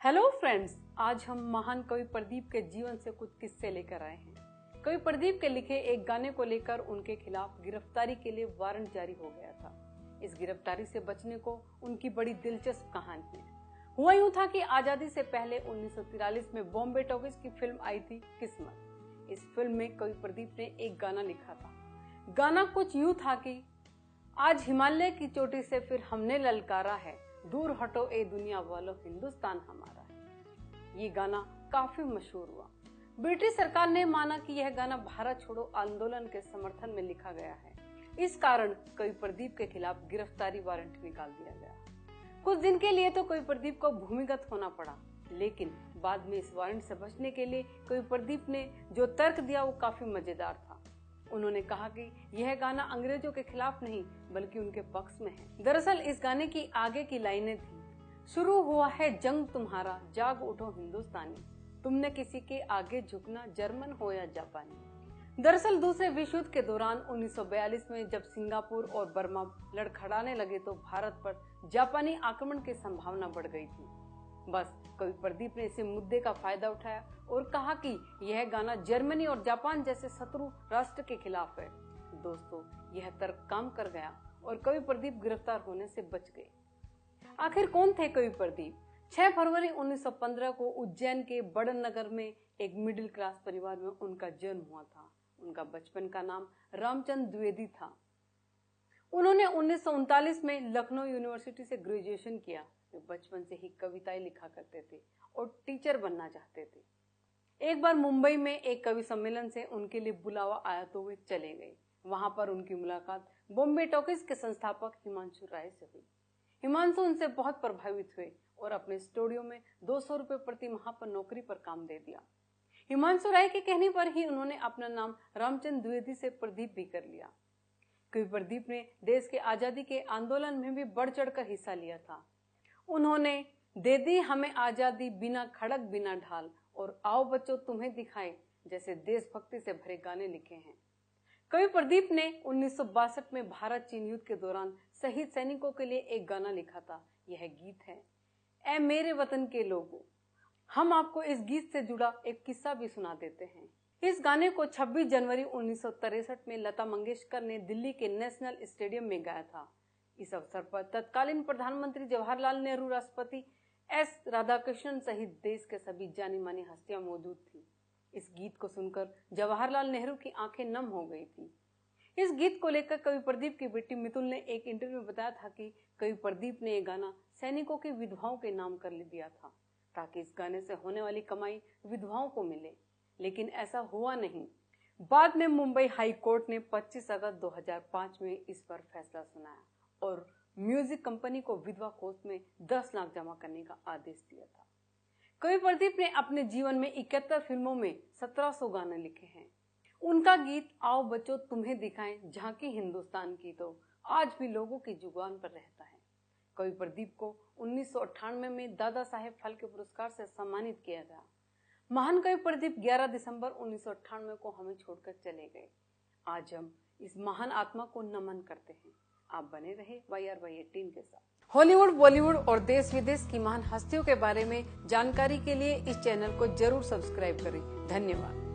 Hello friends, आज हम महान कवि प्रदीप के जीवन से कुछ किस्से लेकर आए हैं। कवि प्रदीप के लिखे एक गाने को लेकर उनके खिलाफ गिरफ्तारी के लिए वारंट जारी हो गया था। इस गिरफ्तारी से बचने को उनकी बड़ी दिलचस्प कहानी है। हुआ यूं था कि आजादी से पहले 1943 में बॉम्बे टॉकीज की फिल्म आई थी किस्मत। इस फिल्म में कवि प्रदीप ने एक गाना लिखा था। गाना कुछ यूं था कि आज हिमालय की चोटी से फिर हमने ललकारा है, दूर हटो ए दुनिया वालों, हिंदुस्तान हमारा है। ये गाना काफी मशहूर हुआ। ब्रिटिश सरकार ने माना कि यह गाना भारत छोड़ो आंदोलन के समर्थन में लिखा गया है। इस कारण कवि प्रदीप के खिलाफ गिरफ्तारी वारंट निकाल दिया गया। कुछ दिन के लिए तो कवि प्रदीप को भूमिगत होना पड़ा, लेकिन बाद में इस वारंट से बचने के लिए कवि प्रदीप ने जो तर्क दिया वो काफी मजेदार था। उन्होंने कहा कि यह गाना अंग्रेजों के खिलाफ नहीं बल्कि उनके पक्ष में है। दरअसल इस गाने की आगे की लाइनें थी, शुरू हुआ है जंग तुम्हारा, जाग उठो हिंदुस्तानी, तुमने किसी के आगे झुकना, जर्मन हो या जापानी। दरअसल दूसरे विश्व युद्ध के दौरान 1942 में जब सिंगापुर और बर्मा लड़खड़ाने लगे तो भारत पर जापानी आक्रमण की संभावना बढ़ गई थी। बस कवि प्रदीप ने इसी मुद्दे का फायदा उठाया और कहा कि यह गाना जर्मनी और जापान जैसे शत्रु राष्ट्र के खिलाफ है। दोस्तों, यह तर्क काम कर गया और कवि प्रदीप गिरफ्तार होने से बच गए। आखिर कौन थे कवि प्रदीप? 6 फरवरी 1915 को उज्जैन के बड़न नगर में एक मिडिल क्लास परिवार में उनका जन्म हुआ था। उनका बचपन का नाम रामचंद्र द्विवेदी था। उन्होंने 1939 में लखनऊ यूनिवर्सिटी से ग्रेजुएशन किया। वे बचपन से ही कविताएं लिखा करते थे और टीचर बनना चाहते थे। एक बार मुंबई में एक कवि सम्मेलन से उनके लिए बुलावा आया तो वे चले गए। वहां पर उनकी मुलाकात बॉम्बे टॉकीज के संस्थापक हिमांशु राय से हुई। हिमांशु उनसे बहुत प्रभावित हुए और अपने स्टूडियो में 200 रुपए प्रति माह पर नौकरी पर काम दे दिया। हिमांशु राय के कहने पर ही उन्होंने अपना नाम रामचंद्र द्विवेदी से प्रदीप भी कर लिया। कवि प्रदीप ने देश के आजादी के आंदोलन में भी बढ़ चढ़कर हिस्सा लिया था। उन्होंने दे दी हमें आजादी, बिना खड़क बिना ढाल, और आओ बच्चों तुम्हें दिखाएं जैसे देशभक्ति से भरे गाने लिखे हैं। कवि प्रदीप ने 1962 में भारत चीन युद्ध के दौरान शहीद सैनिकों के लिए एक गाना लिखा था। यह गीत है ऐ मेरे वतन के लोगों। हम आपको इस गीत से जुड़ा एक किस्सा भी सुना देते हैं। इस गाने को 26 जनवरी 1963 में लता मंगेशकर ने दिल्ली के नेशनल स्टेडियम में गाया था। इस अवसर पर तत्कालीन प्रधानमंत्री जवाहरलाल नेहरू, राष्ट्रपति एस राधाकृष्णन सहित देश के सभी जानी मानी हस्तियां मौजूद थी। इस गीत को सुनकर जवाहरलाल नेहरू की आंखें नम हो गई थी। इस गीत को लेकर कवि प्रदीप की बेटी मितुल ने एक इंटरव्यू में बताया था कि कवि प्रदीप ने यह गाना सैनिकों की विधवाओं के नाम कर दिया था ताकि इस गाने से होने वाली कमाई विधवाओं को मिले, लेकिन ऐसा हुआ नहीं। बाद में मुंबई हाई कोर्ट ने 25 अगस्त 2005 में इस पर फैसला सुनाया और म्यूजिक कंपनी को विधवा कोष में 10 लाख जमा करने का आदेश दिया था। कवि प्रदीप ने अपने जीवन में 71 फिल्मों में 1700 गाने लिखे हैं। उनका गीत आओ बच्चों तुम्हें दिखाएं झांकी हिंदुस्तान की तो आज भी लोगों की जुबान पर रहता है। कवि प्रदीप को 1998 में दादा साहेब फाल्के पुरस्कार से सम्मानित किया गया। महान कवि प्रदीप 11 दिसंबर 1998 को हमें छोड़कर चले गए। आज हम इस महान आत्मा को नमन करते हैं। आप बने रहे YRY18 के साथ। हॉलीवुड, बॉलीवुड और देश विदेश की महान हस्तियों के बारे में जानकारी के लिए इस चैनल को जरूर सब्सक्राइब करें। धन्यवाद।